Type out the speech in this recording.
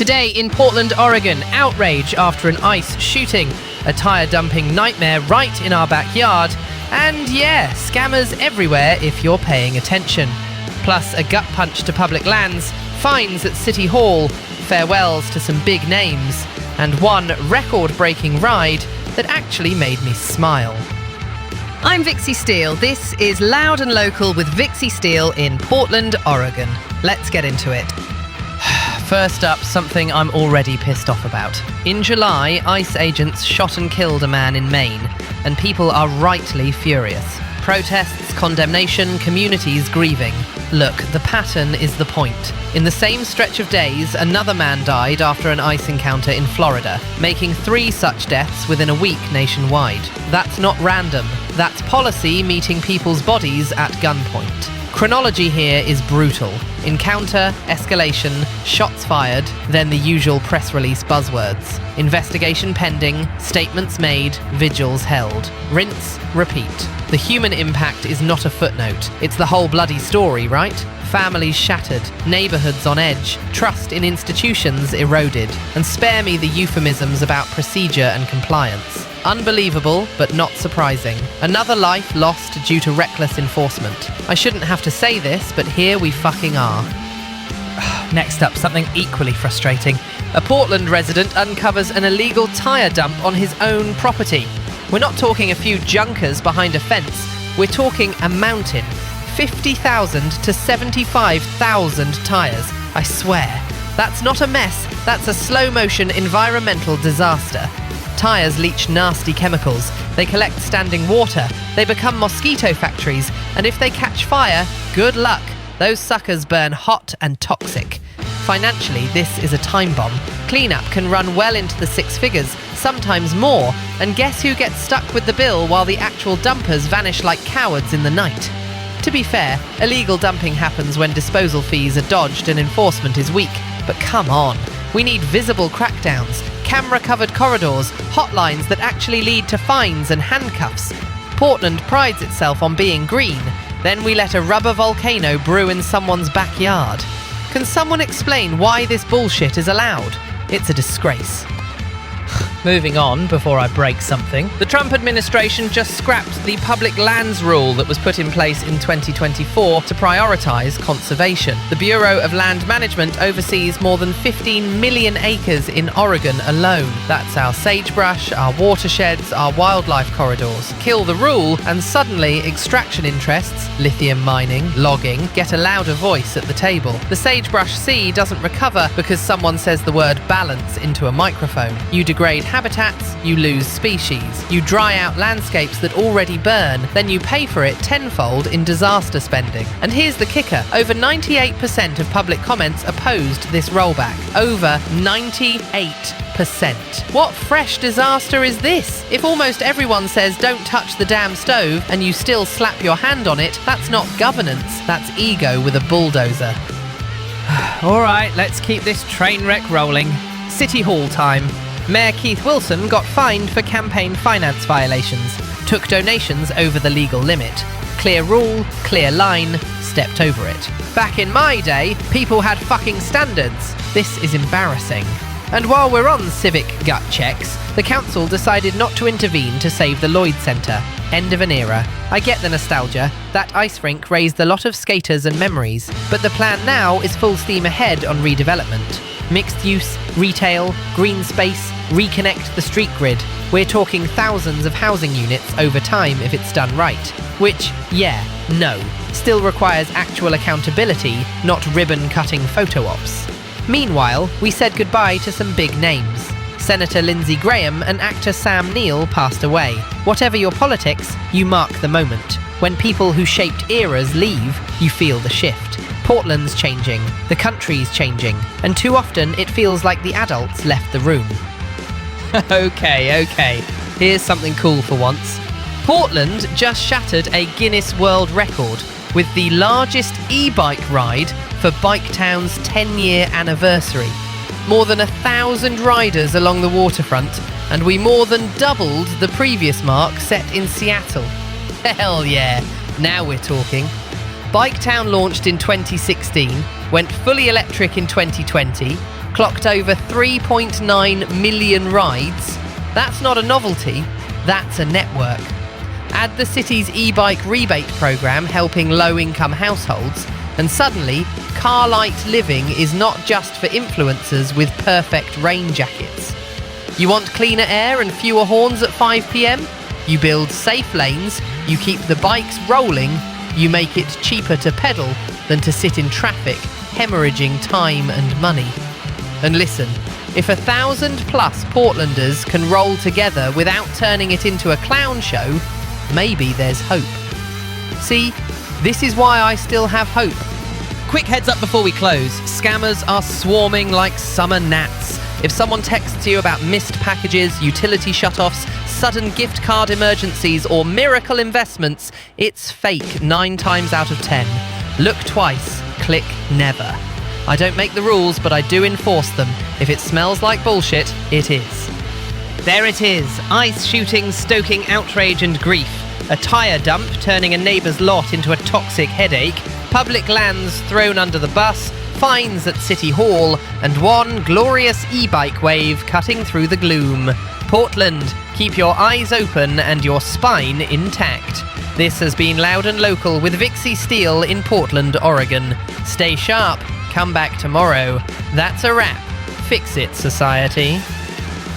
Today in Portland, Oregon, outrage after an ice shooting, a tyre dumping nightmare right in our backyard, and yeah, scammers everywhere if you're paying attention. Plus a gut punch to public lands, fines at City Hall, farewells to some big names, and one record-breaking ride that actually made me smile. I'm Vixie Steele. This is Loud and Local with Vixie Steele in Portland, Oregon. Let's get into it. First up, something I'm already pissed off about. In July, ICE agents shot and killed a man in Maine, and people are rightly furious. Protests, condemnation, communities grieving. Look, the pattern is the point. In the same stretch of days, another man died after an ICE encounter in Florida, making 3 such deaths within a week nationwide. That's not random. That's policy meeting people's bodies at gunpoint. Chronology here is brutal. Encounter, escalation, shots fired, then the usual press release buzzwords. Investigation pending, statements made, vigils held. Rinse, repeat. The human impact is not a footnote. It's the whole bloody story, right? Families shattered, neighborhoods on edge, trust in institutions eroded, and spare me the euphemisms about procedure and compliance. Unbelievable, but not surprising. Another life lost due to reckless enforcement. I shouldn't have to say this, but here we fucking are. Next up, something equally frustrating. A Portland resident uncovers an illegal tyre dump on his own property. We're not talking a few junkers behind a fence. We're talking a mountain. 50,000 to 75,000 tyres. I swear. That's not a mess. That's a slow-motion environmental disaster. Tyres leach nasty chemicals, they collect standing water, they become mosquito factories, and if they catch fire, good luck. Those suckers burn hot and toxic. Financially, this is a time bomb. Cleanup can run well into the 6 figures, sometimes more, and guess who gets stuck with the bill while the actual dumpers vanish like cowards in the night? To be fair, illegal dumping happens when disposal fees are dodged and enforcement is weak, but come on. We need visible crackdowns, camera-covered corridors, hotlines that actually lead to fines and handcuffs. Portland prides itself on being green, then we let a rubber volcano brew in someone's backyard. Can someone explain why this bullshit is allowed? It's a disgrace. Moving on, before I break something, the Trump administration just scrapped the public lands rule that was put in place in 2024 to prioritise conservation. The Bureau of Land Management oversees more than 15 million acres in Oregon alone. That's our sagebrush, our watersheds, our wildlife corridors. Kill the rule, and suddenly extraction interests, lithium mining, logging, get a louder voice at the table. The sagebrush sea doesn't recover because someone says the word balance into a microphone. You degrade habitats, you lose species. You dry out landscapes that already burn, then you pay for it tenfold in disaster spending. And here's the kicker. Over 98% of public comments opposed this rollback. Over 98%. What fresh disaster is this? If almost everyone says don't touch the damn stove and you still slap your hand on it, that's not governance, that's ego with a bulldozer. Alright, let's keep this train wreck rolling. City Hall time. Mayor Keith Wilson got fined for campaign finance violations, took donations over the legal limit. Clear rule, clear line, stepped over it. Back in my day, people had fucking standards. This is embarrassing. And while we're on civic gut checks, the council decided not to intervene to save the Lloyd Centre. End of an era. I get the nostalgia. That ice rink raised a lot of skaters and memories. But the plan now is full steam ahead on redevelopment. Mixed use, retail, green space, reconnect the street grid. We're talking thousands of housing units over time if it's done right. Which, yeah, no, still requires actual accountability, not ribbon-cutting photo ops. Meanwhile, we said goodbye to some big names. Senator Lindsey Graham and actor Sam Neill passed away. Whatever your politics, you mark the moment. When people who shaped eras leave, you feel the shift. Portland's changing, the country's changing, and too often it feels like the adults left the room. Okay, here's something cool for once. Portland just shattered a Guinness World Record with the largest e-bike ride for Biketown's 10-year anniversary. More than 1,000 riders along the waterfront, and we more than doubled the previous mark set in Seattle. Hell yeah, now we're talking. Biketown launched in 2016, went fully electric in 2020, clocked over 3.9 million rides. That's not a novelty, that's a network. Add the city's e-bike rebate programme helping low-income households, and suddenly, car light living is not just for influencers with perfect rain jackets. You want cleaner air and fewer horns at 5 p.m? You build safe lanes, you keep the bikes rolling, you make it cheaper to pedal than to sit in traffic, hemorrhaging time and money. And listen, if 1,000+ Portlanders can roll together without turning it into a clown show, maybe there's hope. See, this is why I still have hope. Quick heads up before we close. Scammers are swarming like summer gnats. If someone texts you about missed packages, utility shutoffs, sudden gift card emergencies, or miracle investments, it's fake 9 times out of 10. Look twice, click never. I don't make the rules, but I do enforce them. If it smells like bullshit, it is. There it is, ice shooting stoking outrage and grief. A tyre dump turning a neighbour's lot into a toxic headache. Public lands thrown under the bus. Fines at City Hall, and one glorious e-bike wave cutting through the gloom. Portland, keep your eyes open and your spine intact. This has been Loud and Local with Vixie Steele in Portland, Oregon. Stay sharp, come back tomorrow. That's a wrap. Fix it, society.